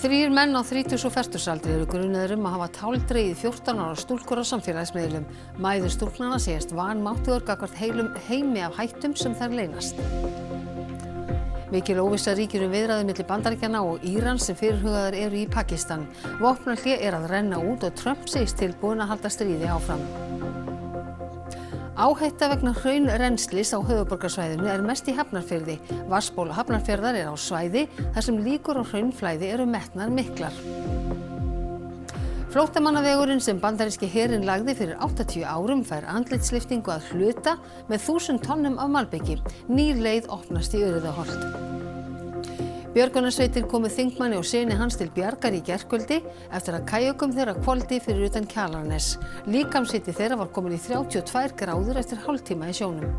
Þrír menn á 30 og fertugsaldri eru grunaðir að hafa táldregið 14 ára stúlkur á samfélagsmiðlum. Mæður stúlknanna segjast vanmáttugar gagnvart heimi af hættum sem þær leynast. Mikil óvissa ríkir viðræður milli Bandaríkjanna og Írans sem fyrirhugaðar eru í Pakistan. Vopnahlé að renna út og Trump segist tilbúinn að halda stríði áfram. Áhætta vegna hraunrennslis á höfuðborgarsvæðinu er mest í Hafnarfirði. Vatnsból Hafnarfjarðar er á svæði þar sem líkur á hraunflæði eru metnar miklar. Flóttamannavegurinn sem bandaríski herinn lagði fyrir 80 árum fær andlitslyftingu að hluta með 1000 tonnum af malbiki. Ný leið opnast í Urriðaholt. Björgunarsveitir komu þingmanni og syni hans til bjargar í gærkvöldi eftir að kajökum þeirra hvolfdi fyrir utan Kjalarnes. Líkamshiti þeirra var komin í 32 gráður eftir hálftíma í sjónum.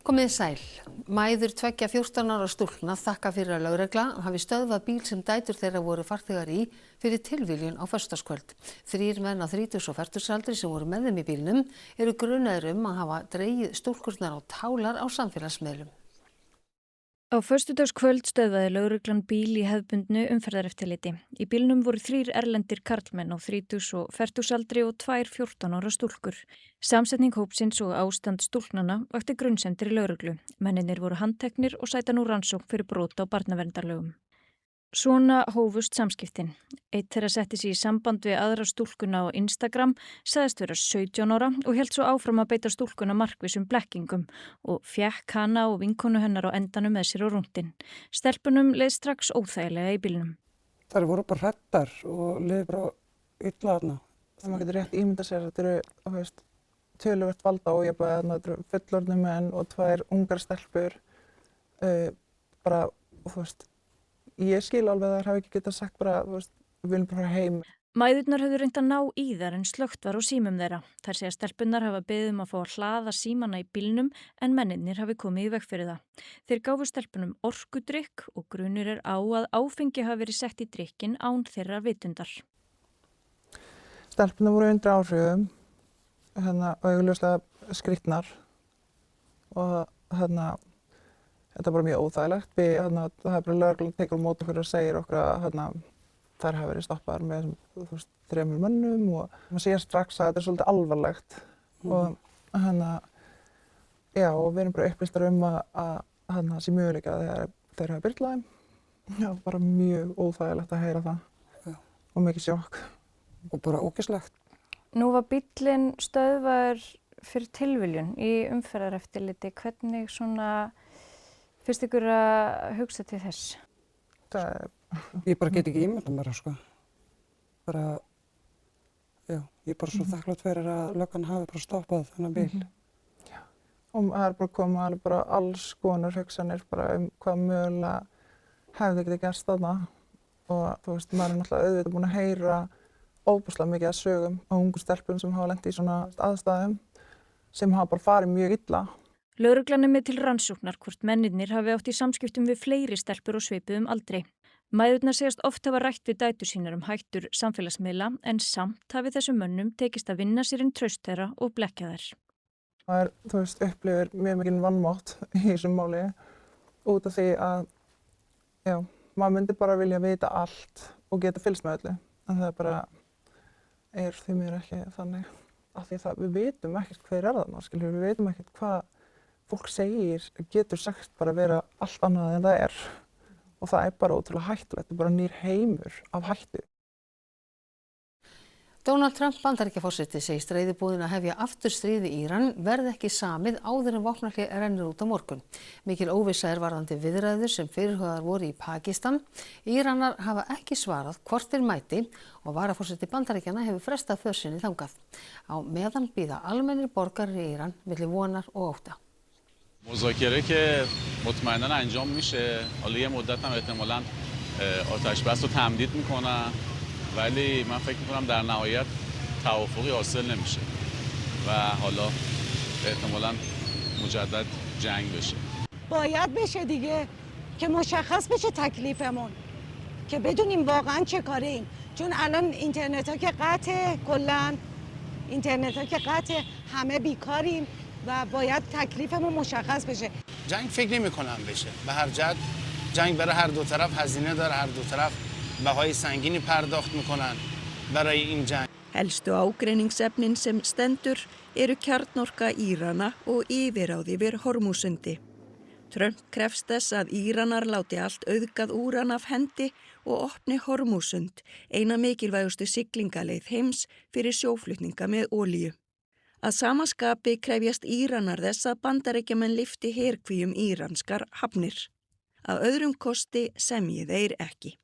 Komið sæl. Mæður tveggja 14 ára stúlkna þakka fyrir að lögregla hafi stöðvað bíl sem dætur þeirra voru farþegar í fyrir tilviljun á föstudagskvöld. Þrír menn á 30 og fertugsaldri sem voru með þeim í bílnum eru grunaðir að hafa dregið stúlkurnar á tálar á samfélagsmiðlum. Á föstudagskvöld stöðvaði lögreglan bíl í hefðbundnu umferðareftirliti. Í bílnum voru 3 erlendir karlmenn á 30 og fertugsaldri og 2 14 ára stúlkur. Samsetning hópsins og ástand stúlknanna vakti grunsemdir í lögreglu. Mennirnir voru handteknir og sæta nú rannsókn fyrir brot á barnaverndarlögum. Svona hófust samskiptin. Einn þeirra setti sig í samband við aðra stúlkuna á Instagram, sagðist vera 17 ára og hélt svo áfram að beita stúlkuna markvissum blekkingum og fékk hana og vinkonu hennar á endanum með sér á rúntinn. Stelpunum leið strax óþægilega í bílnum. Þær voru bara hræddar og leið bara illa þarna. Það maður getur rétt ímyndað sér að þetta eru töluvert valda og ég bara þetta eru fullorðnir menn og 2 ungar stelpur bara og þú veist. Ég skil alveg að þær hafi ekki getað sagt bara, við viljum bara fara heim. Mæðurnar höfðu reynt að ná í þær en slökkt var á símum þeirra. Þær segja stelpunnar hafa beðið að fá að hlaða símana í bílnum en mennirnir hafi komið í veg fyrir það. Þeir gáfu stelpunum orkudrykk og grunur er á að áfengi hafi verið sett í drykkinn án þeirra vitundar. Stelpunnar voru undir áhrifum, og augljóslega skrýtnar og þetta er bara mjög óþægilegt. Það er bara lögreglan tekur á móti fyrir að segja okkur að þær hafa verið stoppaðar með 3 mönnum og maður sér strax að þetta er svolítið alvarlegt. Og við erum bara upplýstar að það sé möguleika að þeir hafa byrlað þeim. Já, bara mjög óþægilegt að heyra það og mikið sjokk. Og bara ógeðslegt. Nú var bíllinn stöðvaður fyrir tilviljun í umferðareftirliti. Hvernig finnst ykkur að hugsa til þess? Ég bara get ekki ímyndað mér ég er bara svo þakklát fyrir að löggan hafi bara stoppað þennan bíl. Já. Og það er bara komið bara alls konar hugsanir bara hvað mögulega hefði getið gerst þarna og þú veist, maður er náttúrulega auðvitað búin að heyra óbúslega mikið af sögum á ungum stelpum sem hafa lent í svona aðstæðum sem hafa bara farið mjög illa. Lögreglan er með til rannsóknar hvort mennirnir hafi átt í samskiptum við fleiri stelpur og svipuðum aldri. Mæðurnar segjast oft hafa rætt við dætur sínar hættur samfélagsmiðla en samt hafi þessum mönnum tekist að vinna sér inn traust þeirra og blekkja þær. Maður, upplifir mjög mikinn vanmátt í þessum máli út af því að maður myndi bara vilja vita allt og geta fylgst með öllu. En það bara því miður ekki þannig. Af því að við vitum ekkert hver þarna, við vitum ekkert hvað fólk segir, getur sagt bara að vera allt annað en það er. Og það er bara ótrúlega hættulegt, þetta er bara nýr heimur af hættu. Donald Trump Bandaríkjaforseti segist reiðubúinn að hefja aftur stríð við Íran verði ekki samið áður en vopnahlé rennur út á morgun. Mikil óvissa er varðandi viðræður sem fyrirhugaðar voru í Pakistan. Íranar hafa ekki svarað hvort þeir mæti og varaforseti Bandaríkjanna hefur frestað för sinni þangað. Á meðan bíða almennir borgarar í Íran milli vonar og ótta. مذاکره که مطمئناً انجام میشه. حالا یه مدت هم احتمالاً آتش بس رو تمدید میکنن ولی من فکر میکنم در نهایت توافقی حاصل نمیشه و حالا احتمالاً مجدد جنگ بشه. باید بشه دیگه که مشخص بشه تکلیفمون که بدونیم واقعا چه کاریم چون الان اینترنت ها که قطعه کلا اینترنت ها که قطعه همه بیکاریم و باید تکلیفمون مشخص بشه. جنگ فکر نمی‌کنم بشه. به هر جهت جنگ برای هر دو طرف هزینه داره، هر دو طرف بهای سنگینی پرداخت میکنن برای این جنگ. Helstu ágreiningsefnin sem stendur eru kjarnorka Írana og yfirráð yfir Hormúsundi. Trump krefst þess að Íranar láti allt auðgað úran af hendi og opni Hormúsund, eina mikilvægustu siglingaleið heims fyrir sjóflutninga með olíu. Að sama skapi krefjast Íranar þess að Bandaríkjamenn lyfti herkvíum íranskar hafnir. Að öðrum kosti semji þeir ekki.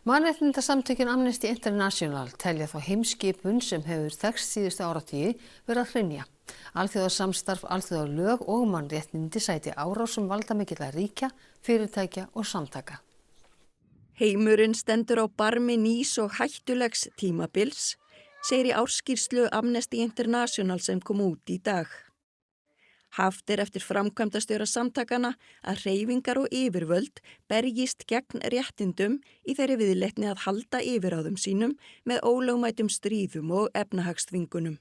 Mannréttindasamtökin Amnesty International telja þá heimskipun sem hefur þekkst síðustu áratugi vera að hrynja. Alþjóðasamstarf, alþjóðalög og mannréttindi sæti árásum valdamikilla ríkja, fyrirtækja og samtaka. Heimurinn stendur á barmi nýs og hættulegs tímabils, segir í árskýrslu Amnesty International sem kom út í dag. Haft eftir framkvæmdastjóra samtakana að hreyfingar og yfirvöld berjist gegn réttindum í þeirri viðleitni að halda yfirráðum sínum með ólögmætum stríðum og efnahagsþvingunum.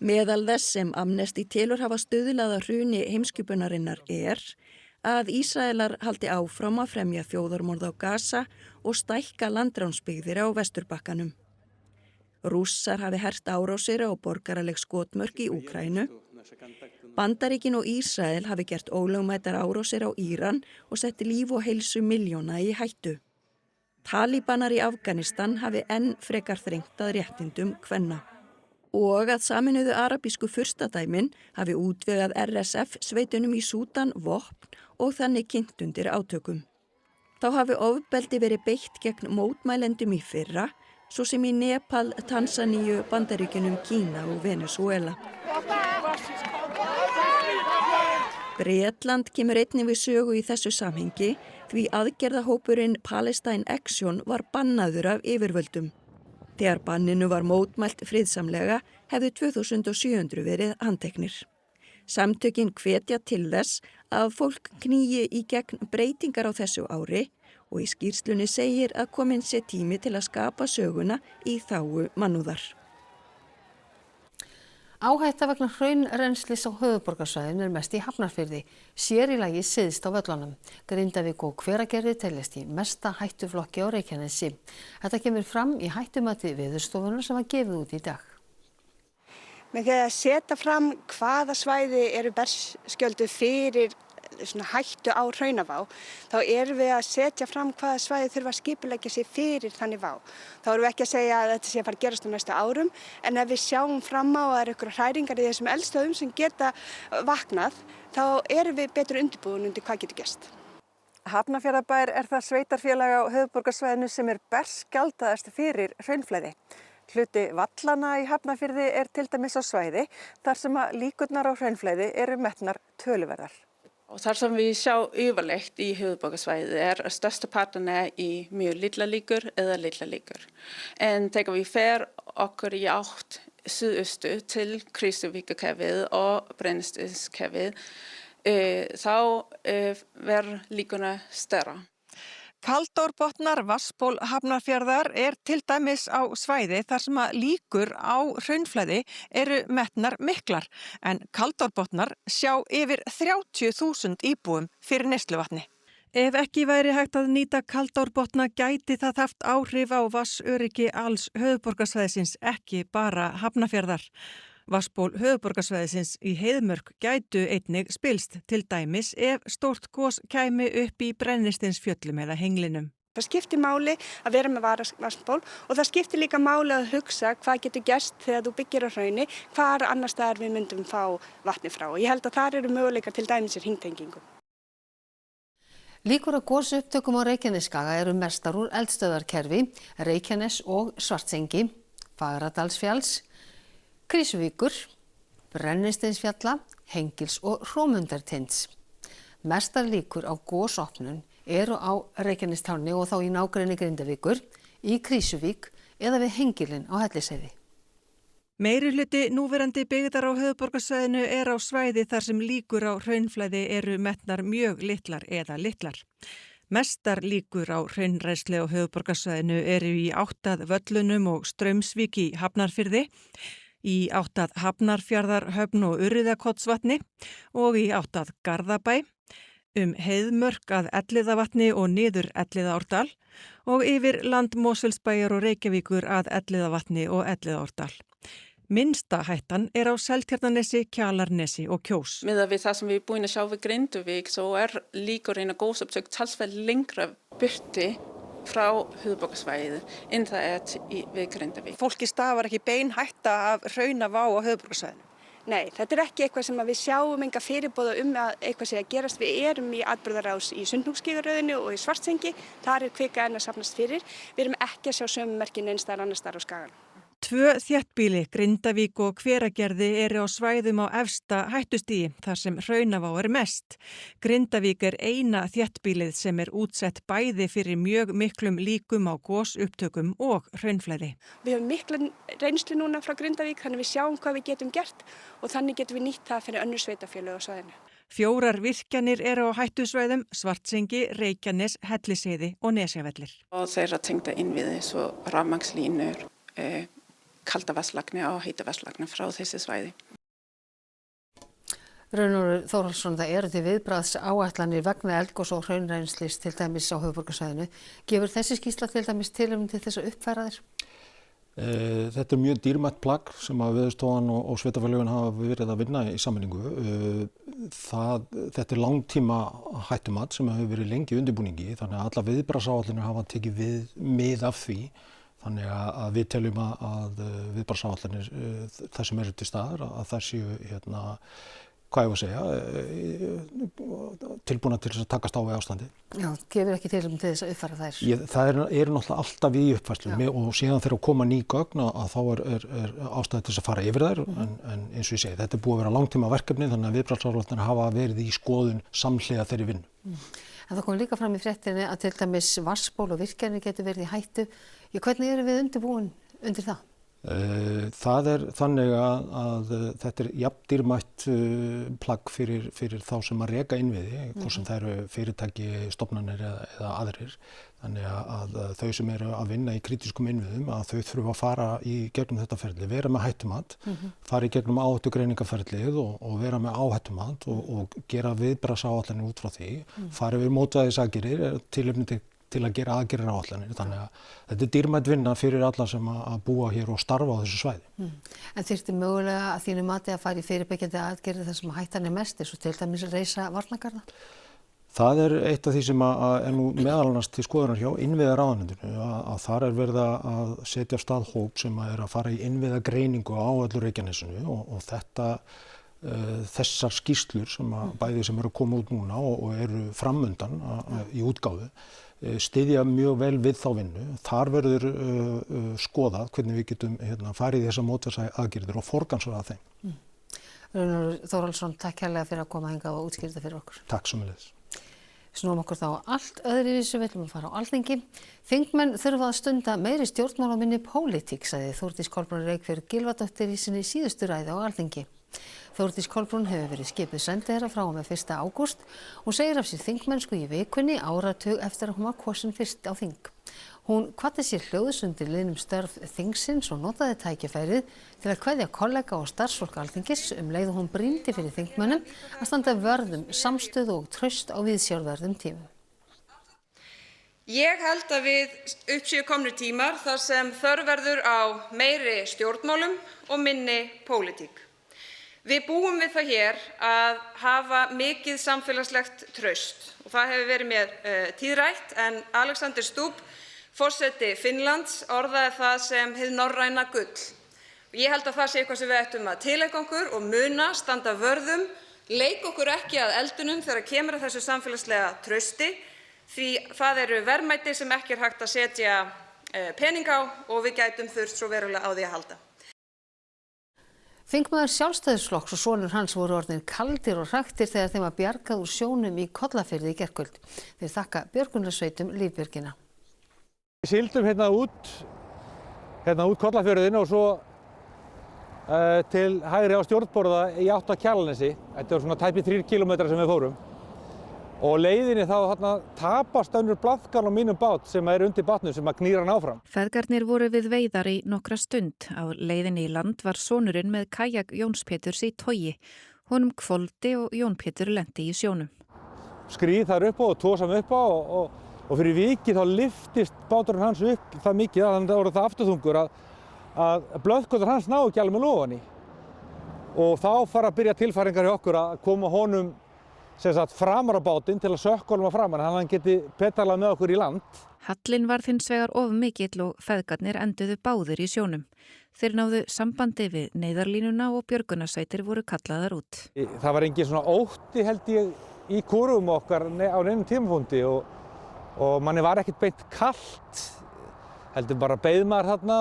Meðal þess sem Amnesty telur hafa stuðlað að hruni heimskipunarinnar að Ísraelar haldi áfram að fremja þjóðarmorð á Gaza og stækka landránsbyggðir á Vesturbakkanum. Rússar hafi hert árásir á borgaraleg skotmörk í Úkraínu. Bandaríkin og Ísrael hafi gert ólögmætar árásir á Íran og setti líf og heilsu milljóna í hættu. Talibanar í Afganistan hafi enn frekar þrengt að réttindum kvenna. Og að Sameinuðu arabísku furstadæmin hafi útvegað RSF sveitunum í Súdan vopn og þannig kynnt undir átökum. Þá hafi ofbeldi verið beitt gegn mótmælendum í fyrra, svo sem í Nepal, Tansaníu, Bandaríkjunum, Kína og Venezuela. Bretland kemur einnig við sögu í þessu samhengi því aðgerðahópurinn Palestine Action var bannaður af yfirvöldum. Þegar banninu var mótmælt friðsamlega hefðu 2700 verið handteknir. Samtökin hvetja til þess að fólk knýi í gegn breytingar á þessu ári og í skýrslunni segir að kominn sé tími til að skapa söguna í þágu mannúðar. Áhætta vegna hraunrennslis á höfuðborgarsvæðinu mest í Hafnarfirði, sér í lagi syðst á völlunum. Grindavík og Hveragerði teljast í mesta hættuflokki á Reykjanesi. Þetta kemur fram í hættumati Veðurstofunnar sem var gefið út í dag. Með því að setja fram hvaða svæði eru berskjöldu fyrir hættu á hraunavá, þá erum við að setja fram hvaða svæði þurfa að skipuleggja sig fyrir þannig vá. Þá erum við ekki að segja að þetta sé að fara að gerast á næstu árum, en ef við sjáum fram á að það eru einhverjar hræringar í þessum eldstöðvum sem geta vaknað, þá erum við betur undirbúin undir hvað getur gerst. Hafnarfjarðarbær það sveitarfélag á höfuðborgarsvæðinu sem berskjaldaðast fyrir hraunflæði. Hluti vallana í Hafnarfirði til dæmis á svæði þar sem að líkurnar á hraunflæði eru metnar töluverðar. Og þar sem við sjá yfirleitt í höfuðborgarsvæðið að stærsta parten í mjög litla líkur eða litla líkur. En þegar við fer okkur í átt suðaustu til Krýsuvíkurkefið og Brennisteinskefið, þá verður líkurna stærra. Kaldárbotnar vatnsból Hafnarfjarðar til dæmis á svæði þar sem að líkur á hraunflæði eru metnar miklar, en kaldárbotnar sjá yfir 30.000 íbúum fyrir neysluvatni. Ef ekki væri hægt að nýta kaldárbotna gæti það haft áhrif á vatnsöryggi alls höfuðborgarsvæðisins, ekki bara Hafnarfjarðar. Vatnsból höfuðborgarsvæðisins í Heiðmörk gætu einnig spilst, til dæmis ef stórt gos kæmi upp í Brennisteinsfjöllum eða Henglinum. Það skiptir máli að vera með vatnsból og það skiptir líka máli að hugsa hvað getur gerst þegar þú byggir á hrauni, hvar annars staðar við myndum fá vatni frá. Og ég held að þar eru möguleikar til dæmis í hringtengingu. Líkur á gosupptökum á Reykjanesskaga eru mestar úr eldstöðvarkerfi, Reykjanes og Svartsengi, Fagradalsfjalls, Krýsuvíkur, Brennisteinsfjalla, Hengils og Hrómundartinds. Mestar líkur á gosopnun eru á Reykjanestánni og þá í nágrenni Grindavíkur, í Krýsuvík eða við Hengilinn á Hellisheiði. Meirihluti núverandi byggðar á höfuðborgarsvæðinu á svæði þar sem líkur á hraunflæði eru metnar mjög litlar eða litlar. Mestar líkur á hraunræslu á höfuðborgarsvæðinu eru í átt að Völlunum og Straumsvík í Hafnarfirði, í átt að Hafnarfjarðarhöfn og Urriðakotsvatni og í átt að Garðabæ, Heiðmörk að Elliðavatni og niður Elliðaárdal og yfir land Mosfellsbæjar og Reykjavíkur að Elliðavatni og Elliðaárdal. Minnsta hættan á Seltjarnarnesi, Kjalarnesi og Kjós. Miðað við það sem við búin að sjá við Grindavík, svo líkurinn á gosoptök talsvert lengra burti frá höfuðborgarsvæðinu en það við Grindavík. Fólki stafar ekki bein hætta af hraunavá á höfuðborgarsvæðinu? Nei, þetta ekki eitthvað sem við sjáum enga fyrirboða að eitthvað sé að gerast. Við erum í atburðarás í Sundhnúksgígaröðinu og í Svartsengi. Þar kvika enn að safnast fyrir. Við erum ekki að sjá sömu merkin eins staðar annars staðar á skaganum. 2 þéttbýli, Grindavík og Hveragerði á svæðum á efsta hættustigi þar sem hraunavá mest. Grindavík eina þéttbýlið sem útsett bæði fyrir mjög miklum líkum á gosupptökum og hraunflæði. Við höfum mikla reynslu núna frá Grindavík, þannig við sjáum hvað við getum gert og þannig getum við nýtt það fyrir önnur sveitarfélög á svæðinu. 4 virkjanir á hættusvæðum, Svartsengi, Reykjanes, Hellisheiði og Nesjavellir. Og þeirra tengda innviði, svo rafmagnslínur, kaldavatnslagnir og heitavatnslagnir frá þessi svæði. Runólfur Þórhallsson, það eru til viðbragðs áætlanir vegna eldgos og hraunrennslis til dæmis á höfuðborgarsvæðinu. Gefur þessi skýrsla til dæmis tilefni til þess að uppfæra þér? Þetta mjög dýrmætt plagg sem að Veðurstofan og sveitarfélögin hafa verið að vinna í sameiningu. Þetta langtíma hættumat sem hefur verið lengi í undirbúningi, þannig að alla viðbragðsáætlanir hafa tekið mið af því. Þannig að við teljum að viðbragðsáætlanir það sem eru til staðar, að það séu, hvað ég að segja, tilbúna til þess að takast á við ástandi. Já, gefur ekki tilefni til þess að uppfæra þær? Það eru náttúrulega alltaf í uppfærslu og síðan þegar koma ný gögn að þá er ástæði til þess að fara yfir þær, en eins og ég segi, þetta er búið að vera langtíma verkefni þannig að viðbragðsáætlanir hafa verið í skoðun samhliða þeirri vinnu. En það kom líka fram í fréttinni að til dæmis vatnsból og virkjanir getur verið í hættu. Hvernig erum við undirbúin undir það? Það er þannig að þetta er jafn dýrmætt plagg fyrir þá sem að reka innviði, hvort sem það eru fyrirtæki, stofnanir eða aðrir. Þannig að þau sem eru að vinna í kritískum innviðum, að þau þurfa að fara í gegnum þetta ferli, vera með hættumat, fara í gegnum áhættugreiningarferlið og vera með áhættumat og gera viðbragðsáætlanir út frá því, fara yfir mótvægisaðgerðir, tilefni til að gera aðgerðaráætlanir. Þannig að þetta er dýrmætt vinna fyrir alla sem að búa hér og starfa á þessu svæði. En þyrfti mögulega að þínu mati að fara í fyrirbyggjandi aðgerðir þar sem hættan mest, eins og til dæmis að reisa varnargarða? Það er eitt af því sem er nú meðal annars til skoðunar hjá innviðaráðuneytinu, að þar er verið að setja af stað hóp sem að fara í innviðagreiningu á öllu Reykjanesinu og þessar skýrslur sem bæði sem eru að koma út núna og eru framundan í útgáfu styðja mjög vel við þá vinnu. Þar verður skoðað hvernig við getum farið í þessa mótvægisaðgerðir og forgangsraða þeim. Runólfur Þórhallsson, takk kærlega fyrir að koma hingað og útskýra þetta fyrir okkur. Takk sömuleiðis. Snúum okkur þá allt öðruvísu, við ætlum að fara á Alþingi. Þingmenn þurfa að stunda meiri stjórnmál og minni pólitík, sagði Þórdís Kolbrún Reykfjörð Gylfadóttir í sinni síðustu ræðu á Alþingi. Þórdís Kolbrún hefur verið skipuð sendiherra frá og með 1. ágúst. Hún segir af sér þingmennsku í vikunni áratug eftir að hún var kosin fyrst á þing. Hún hvatti sér hljóðs undir liðnum störf þingsins og notaði tækifærið til að kveðja kollega og starfsfólk Alþingis leið og hún brýndi fyrir þingmönnum að standa vörð samstöðu og traust á viðsjárverðum tímum. Ég held að við uppséu komnir tímar þar sem þörf verður á meiri stjórnmálum og minni pólitík. Við búum við það hér að hafa mikið samfélagslegt traust og það hefur verið mér tíðrætt en Alexander Stubb, forseti Finnlands, orðaði það sem hið norræna gull. Ég held að það sé eitthvað sem við ættum að tileiga okkur og muna, standa vörðum, leika okkur ekki að eldunum þegar kemur að þessu samfélagslega trausti því það eru verðmæti sem ekki hægt að setja pening á og við gætum þurft svo verulega á því að halda. Þingmaður Sjálfstæðisflokks og sonur hans voru orðnir kaldir og hraktir þegar þeim var bjargað úr sjónum í Kollafirði í gærkvöld. Þeir þakka björgunarsveitum lífbjörgina. Við sigldum hérna út Kollafjörðinn og svo til hægri á stjórnborða í átt að Kjalarnesi. Þetta var svona tæpir 3 kilometrar sem við fórum. Og leiðinni þá tapast önnur blaðkan á mínum bát sem undir bátnum sem knýr hann áfram. Feðgarnir voru við veiðar í nokkra stund. Á leiðinni í land var sonurinn með kajak Jóns Péturs í togi. Honum hvolfdi og Jón Pétur lenti í sjónum. Skríð þar upp á og tósa hann upp á og fyrir vikið þá lyftist báturinn hans upp það mikið að það voru það afturþungur að blöðkotur hans ná ekki alveg með lofan í. Og þá fara að byrja tilfæringar hjá okkur að koma honum framar á bátinn til að sökkva honum á framan, þannig að hann geti petalað með okkur í land. Hallinn varð hins vegar of mikill og feðgarnir enduðu báðir í sjónum. Þeir náðu sambandi við neyðarlínuna og björgunarsveitir voru kallaðar út. Það var engin svona ótti held ég í kúrfum okkar á neinum tímapunkti og manni var ekkert beint kalt, heldur bara beið maður þarna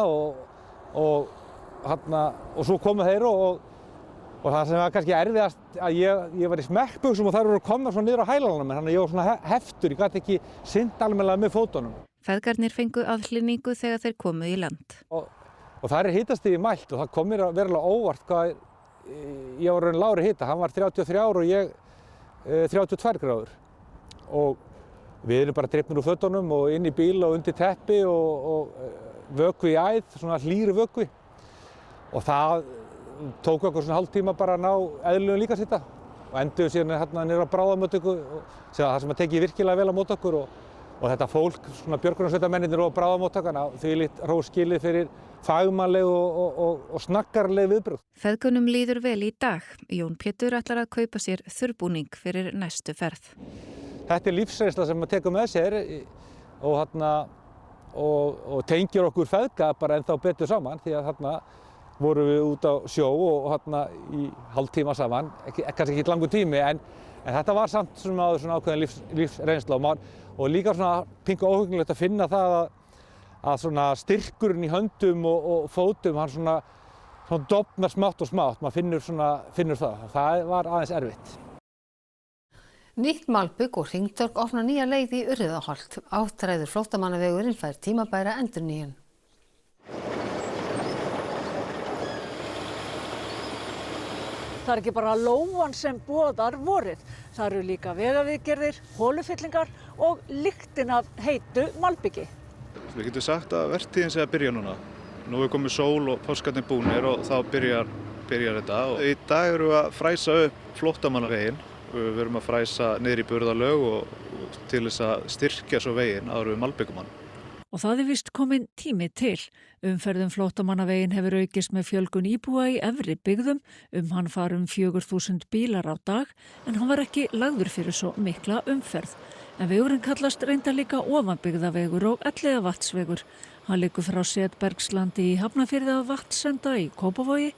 og svo komu þeir og það sem var kannski erfiðast að ég var í smekkbuxum og þær voru komnar svona niður á hælanum, þannig að ég var svona heftur, ég gat ekki synt almennilega með fótunum. Feðgarnir fengu aðhlynningu þegar þeir komu í land. Og það hitastigi mælt og það kom mér verulega óvart hvað ég var raun lágri hita, hann var 33 og ég 32 gráður. Og við erum bara drifnir úr fötunum og inn í bíl og undir teppi og vökvi í æð, svona hlýri vökvi. Og það tók okkur svona hálftíma bara að ná eðlilegum líkamshita og enduðu síðan hérna niður á bráðamóttöku það sem tekið virkilega vel á mót okkur og þetta fólk, svona björgunarsveitarmennirnir og bráðamóttakana, þvílíkt hrós skilið fyrir fagmannleg og snaggarleg viðbrögð. Feðgunum líður vel í dag. Jón Pétur ætlar að kaupa sér þurrbúning fyrir næstu ferð. Þetta lífsreynsla sem maður tekur með sér og tengir okkur feðga bara ennþá betur saman því að þarna vorum við út á sjó og í hálftíma saman, kannski ekki langur tími en þetta var samt svona ákveðin lífsreynsla og líka svona pingu óhugnilegt að finna það að svona styrkurinn í höndum og fótum hann svona dofnar smátt og smátt, maður finnur það. Það var aðeins erfitt. Nýtt malbik og hringtorg opna nýja leið í Urriðaholt. Áttræður flóttamannavegurinn fær tímabæra endurnýjun. Það ekki bara lóan sem boðar vorið. Það eru líka vegaviðgerðir, holufyllingar og lyktin af heitu malbiki. Við getum sagt að vertíðin sé að byrja núna. Nú er komið sól og páskarnir búnir og þá byrjar þetta. Og í dag erum við að fræsa upp flóttamannaveginn. Við erum að fræsa niður í burðarlög og til þess að styrkja svo veginn áður við malbikum hann. Og það víst komin tími til. Umferðum flóttamannaveginn hefur aukist með fjölgun íbúa í efri byggðum. Hann fara 4.000 bílar á dag en hann var ekki lagður fyrir svo mikla umferð. En vegurinn kallast reyndar líka ofanbyggðavegur og Elliðavatnsvegur. Hann liggur frá Setbergslandi í Hafnarfirði að Vatnsenda í Kópavogi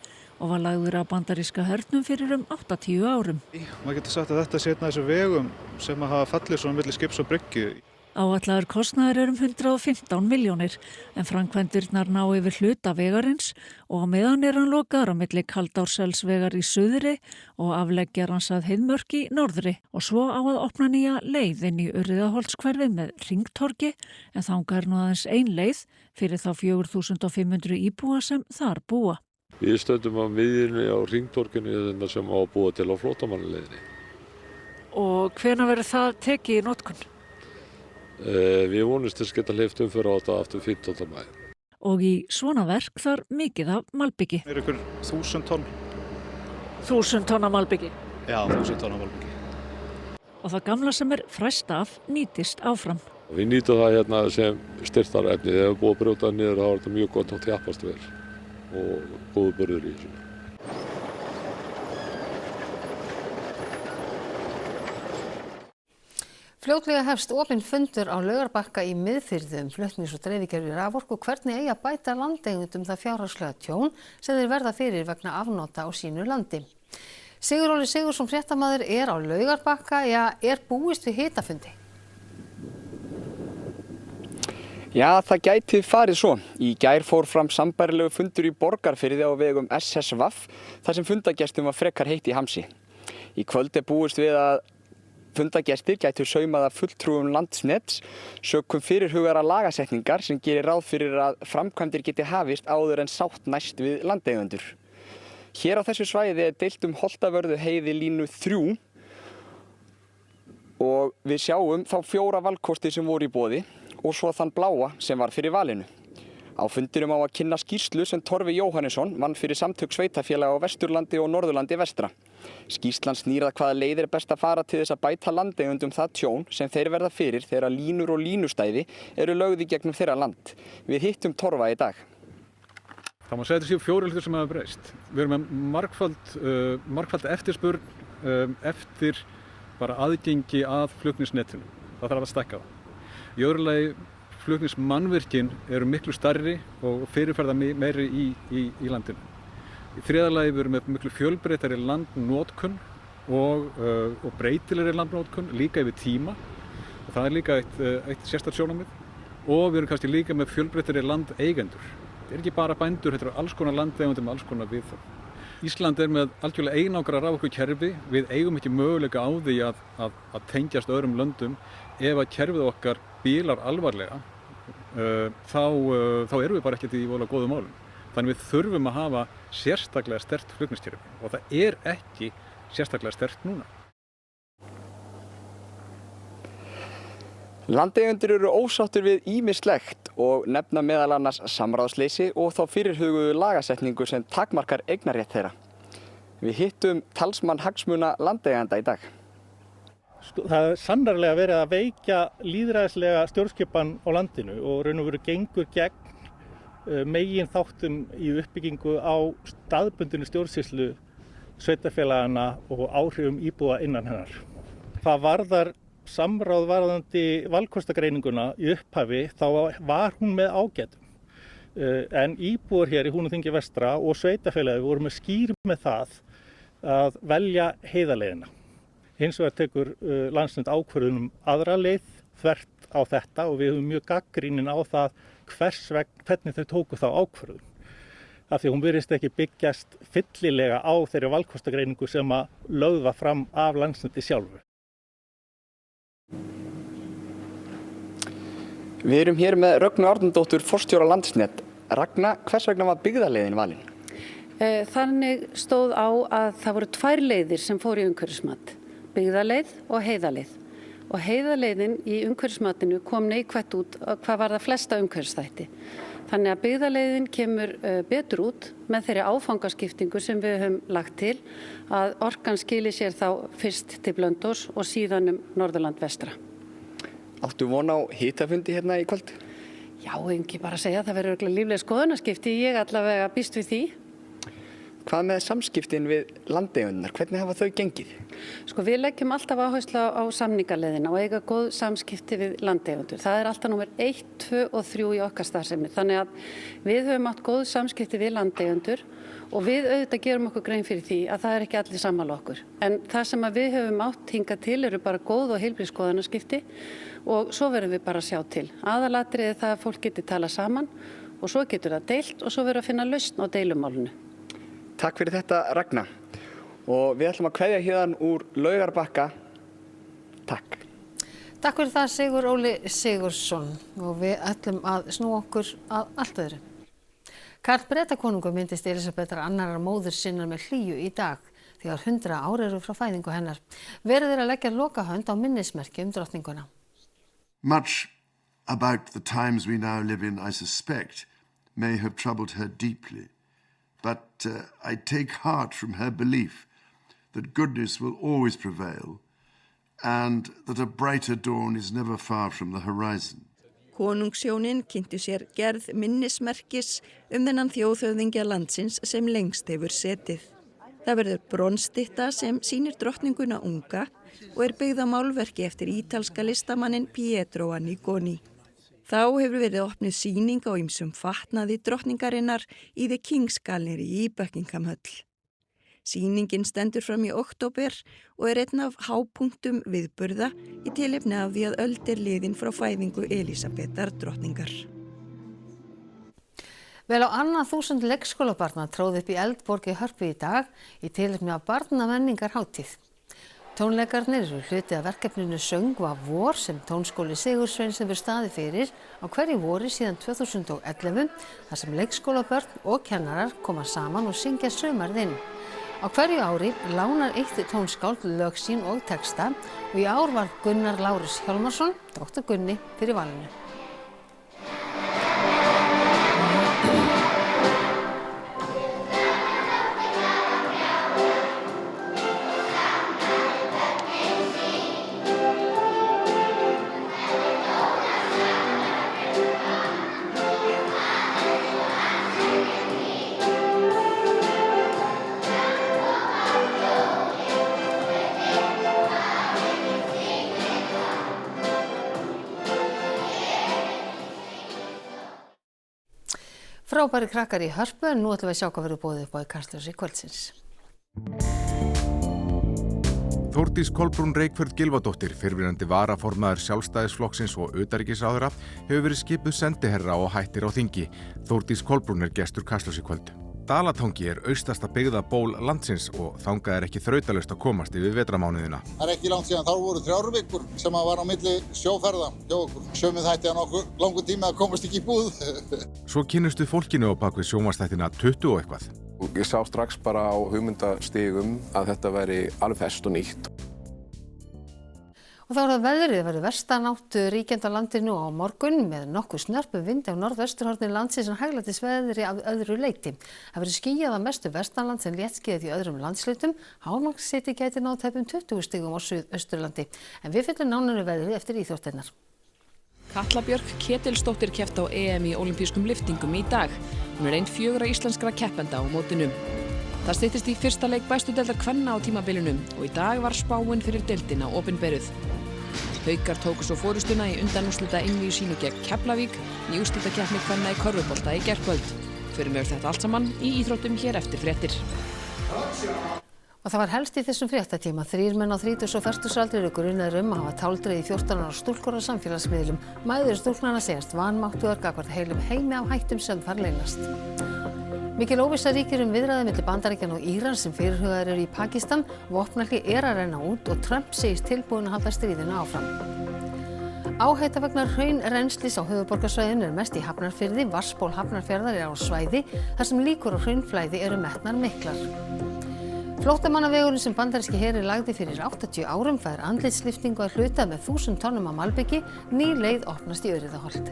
og var lagður af bandaríska hernum fyrir 80 árum. Maður getur sagt að þetta sé einn af þessum vegum sem hafa fallið svona milli skips og bryggju. Áætlaður kostnaður 115 milljónir en framkvæmdirnar ná yfir hluta vegarins og á meðan hann lokaður á milli Kaldárselsvegar í suðri og afleggjarans að Heiðmörk í norðri og svo á að opna nýja leið inn í Urriðaholtshverfi með hringtorgi en þangað nú aðeins ein leið fyrir þá 4.500 íbúa sem þar búa. Við stöndum á miðjunni á hringtorginu sem á að búa til á flóttamannaleiðinni. Og hvenær verður það tekið í notkun? Við vonumst þess að geta hleypt umferð á þetta aftur 15. maí. Og í svona verk þarf mikið af malbiki. Það ykkur 1000 tonn. 1000 tonn af malbiki? Já, 1000 tonn af malbiki. Og það gamla sem fræst af nýtist áfram. Við nýtum það hérna sem styrktarefni. Þegar við búum að brjóta niður þá er þetta mjög gott að þjappast vel og góðu börður í þessu. Fljótlega hefst opinn fundur á Laugarbakka í Miðfirði flutnings- og dreifikerfi raforku hvernig eigi að bæta landeigendum það fjárhagslega tjón sem þeir verða fyrir vegna afnota á sínu landi. Sigurður Sigurðsson fréttamaður á Laugarbakka, búist við hitafundi? Já, það gæti farið svo. Í gær fór fram sambærilegu fundur í Borgarfirði á vegum SSVaff þar sem fundagestum var frekar heitt í hamsi. Í kvöld búist við að fundagestir gætu saumað af fulltrúum Landsnets sökum fyrirhugara lagasetningar sem gerir ráð fyrir að framkvæmdir geti hafist áður en sátt næst við landeigendur. Hér á þessu svæði deilt Holtavörðu heiði línu 3 og við sjáum þá 4 valkosti sem voru í boði og svo þann bláa sem var fyrir valinu. Á fundinum á að kynna skýrslu sem Torfi Jóhannesson vann fyrir samtök sveitarfélaga á Vesturlandi og Norðurlandi vestra. Skýrslan snýr að hvaða leið best að fara til þess að bæta landeigendum það tjón sem þeir verða fyrir þegar línur og línustæði eru lögð í gegnum þeirra land. Við hittum Torfa í dag. Það má segja að þetta séu 4 hlutir sem hafa breyst. Við erum með margfald eftirspurn eftir bara aðgengi að flutningsnetinu. Það þarf að stækka það. Í öðru lagi, flutningsmannvirkin eru miklu stærri og fyrirferða meiri í landinu. Í þriðja lagi við erum með miklu fjölbreyttari landnotkun og breytilegri landnotkun líka yfir tíma. Og það er líka eitt sérstakt sjónarmið. Og við erum kannski líka með fjölbreyttari landeigendur. Þetta er ekki bara bændur, þetta eru alls konar landeigendur með alls konar viðhorf. Ísland er með algjörlega einangra raforkukerfi. Við eigum ekki möguleika á því að tengjast öðrum löndum. Ef að kerfið okkar bílar alvarlega, þá erum við bara ekkert í voðalega góðum málum. Þannig við þurfum að hafa sérstaklega sterkt flutningskerfi og það er ekki sérstaklega sterkt núna. Landeigendur eru ósáttir við ýmislegt og nefna meðal annars samráðsleysi og þá fyrirhuguðu lagasetningu sem takmarkar eignarrétt þeirra. Við hittum talsmann hagsmuna landeigenda í dag. Það er sannarlega verið að veikja lýðræðislega stjórnskipan á landinu og raun og veru gengur gegn megin þáttum í uppbyggingu á staðbundinni stjórnsýslu sveitarfélagana og áhrifum íbúa innan hennar. Hvað varðar samráð varðandi valkostagreininguna í upphafi þá var hún með ágætum. En íbúar hér í Húnaþingi vestra og sveitarfélagi voru með skýr með það að velja heiðarleiðina. Hins vegar tekur Landsnet ákvörðun aðra leið þvert á þetta og við höfum mjög gagnrýnin á það hvernig þau tóku þá ákvörðun. Af því hún virðist ekki byggjast fyllilega á þeirri valkostagreiningu sem að lögð var fram af Landsneti sjálfu. Við erum hér með Rögnu Árnadóttur, forstjóra Landsnet. Ragna, hvers vegna var byggðarleiðin valin? Þannig stóð á að það voru 2 leiðir sem fóru í umhverfismat, byggðarleið og heiðarleið. Og heiðarleiðin í umhverfismatinu kom neikvætt út hvað var það flesta umhverfisþætti. Þannig að byggðarleiðin kemur betur út með þeirri áfangaskiptingu sem við höfum lagt til að orkan skili sér þá fyrst til Blönduóss og síðan Norðurland vestra. Áttu von á hitafundi hérna í kvöld? Já, ekki bara að segja að það verður örugglega lífleg skoðanaskipti, ég allavega býst við því. Hvað með samskiptin við landeigendur? Hvernig hafa þau gengið? Sko við leggjum alltaf áherslu á samningaleiðina og eiga góð samskipti við landeigendur. Það er alltaf númer 1, 2 og 3 í okkar starfsemi. Þannig að við höfum átt góð samskipti við landeigendur og við auðvitað gerum okkur grein fyrir því að það er ekki allir sammála okkur. En það sem að við höfum átt hingað til eru bara góð og heilbrigð skoðanaskipti og svo verðum við bara að sjá til. Aðalatriði það að fólk geti tala saman og svo getur það deilt og svo verður að finna lausn á deilumálinu. Takk fyrir þetta, Ragna. Og við ætlum að kveðja héðan úr Laugarbakka. Takk. Takk fyrir það, Sigur Óli Sigurðsson. Og við ætlum að snúa okkur að allt öðru. Karl Bretakonungur myndist Elísabetar annarar móður sinnar með hlýju í dag, þegar 100 ár eru frá fæðingu hennar. Verið að leggja lokahönd á minnismerki drottninguna. Much about the times we now live in, I suspect, may have troubled her deeply. But I take heart from her belief that goodness will always prevail and that a brighter dawn is never far from the horizon. Konungshjónin kynntu sér gerð minnismerkis þennan þjóðhöfðingja landsins sem lengst hefur setið. Það verður bronsstytta sem sýnir drottninguna unga og er byggð á málverki eftir ítalska listamannin Pietro Annigoni. Þá hefur verið opnuð sýning á ýmsum fatnaði drottningarinnar í The King's Gallery í Buckingham Höll. Sýningin stendur fram í október og er einn af hápunktum viðburða í tilefni af því að öld er liðin frá fæðingu Elísabetar drottningar. Vel á 2.000 leikskólabarna tróðu upp í Eldborg í Hörpu í dag í tilefni af barnamenningarhátíð. Tónleikarnir eru hluti af verkefninu Söngva vor sem Tónskóli Sigursveins hefur staðið fyrir á hverju vori síðan 2011 þar sem leikskólabörn og kennarar koma saman og syngja sumarið inn. Á hverju ári lánar eitt tónskáld lög sín og texta og í ár var Gunnar Lárus Hjálmarsson, Dr. Gunni, fyrir valinu. Frábæri krakkar í Hörpu en nú ætlum við að sjá hvað verður boðið upp á í Kastljósi kvöldsins. Þórdís Kolbrún Reykfjörð Gylfadóttir, fyrrverandi varaformaður Sjálfstæðisflokksins og utanríkisráðherra, hefur verið skipuð sendiherra og hættir á þingi. Þórdís Kolbrún gestur Kastljóss í kvöld. Dalatangi austasta byggðaból landsins og þangað ekki þrautalaust að komast yfir vetramánuðina. Það ekki langt síðan, þá voru 3 vikur sem var á milli sjóferða hjá okkur. Sumið þætti nokkuð langur tími að komast ekki í búð. Svo kynnustu fólkinu á bakvið sjónvarpsþættina 20 og eitthvað. Ég sá strax bara á hugmyndastigum að þetta væri alveg ferskt og nýtt. Og þá það veðrið, verður vestanátt ríkjandi á landinu á morgun með nokkuð snörpu vindi á norðvesturhorni landsins en hæglætisveðri af öðru leyti. Það verður skýjað að mestu vestanlands en léttskýjað í öðrum landshlutum. Hámarkshiti gæti náð tæpum 20 stigum á Suðausturlandi. En við fjöllum nánar veðrið eftir íþróttirnar. Katla Björk Ketilsdóttir keppti á EM í ólympískum lyftingum í dag. Hún ein 4 íslenskra keppenda á mótinu. Það styttist í fyrsta leik bestu deildar kvenna á tímabilinu og í dag var spáin fyrir deildina opinberuð. Haukar tóku svo forystuna í undanúrslita einvígi sínu gegn Keflavík í úrslitakeppni kvenna í körfubolta í gærkvöld. Förum við þetta allt saman í íþróttum hér eftir fréttir. Og það var helst í þessum fréttatíma. 3 menn á 30 og 40 aldri eru grunaðir að hafa táldregið 14 ára stúlkur á samfélagsmiðlum. Mæður stúlknanna segjast vanmáttugar gagnvart heilum heimi af hættum sem þar leynast. Mikil óvissa ríkir viðræði milli Bandaríkjanna og Íran sem fyrirhugaðir eru í Pakistan. Vopnahlé að renna út og Trump segist tilbúinn að halda stríðinu áfram. Áhætta vegna hraunrennslis á höfuðborgarsvæðinu mest í Hafnarfirði. Vatnsból Hafnarfjarðar á svæði þar sem líkur á hraunflæði eru metnar miklar. Flóttamannavegurinn sem bandaríski herinn lagði fyrir 80 árum fær andlitslyftingu að hluta með 1000 tonnum af malbiki. Ný leið opnast í Urriðaholt.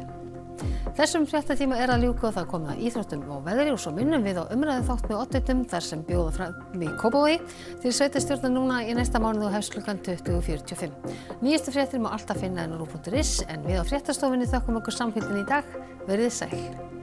Þessum fréttatíma að ljúka og það komið að íþróttum og veðri og svo minnum við á umræðu þátt með oddvitum þar sem bjóða fram í Kópavogi til sveitarstjórnar núna í næsta mánuð og hefst klukkan 20:45. Nýjustu fréttir má alltaf finna á ruv.is en við á fréttastofunni þökkum okkur samfylgdina í dag. Verið sæl.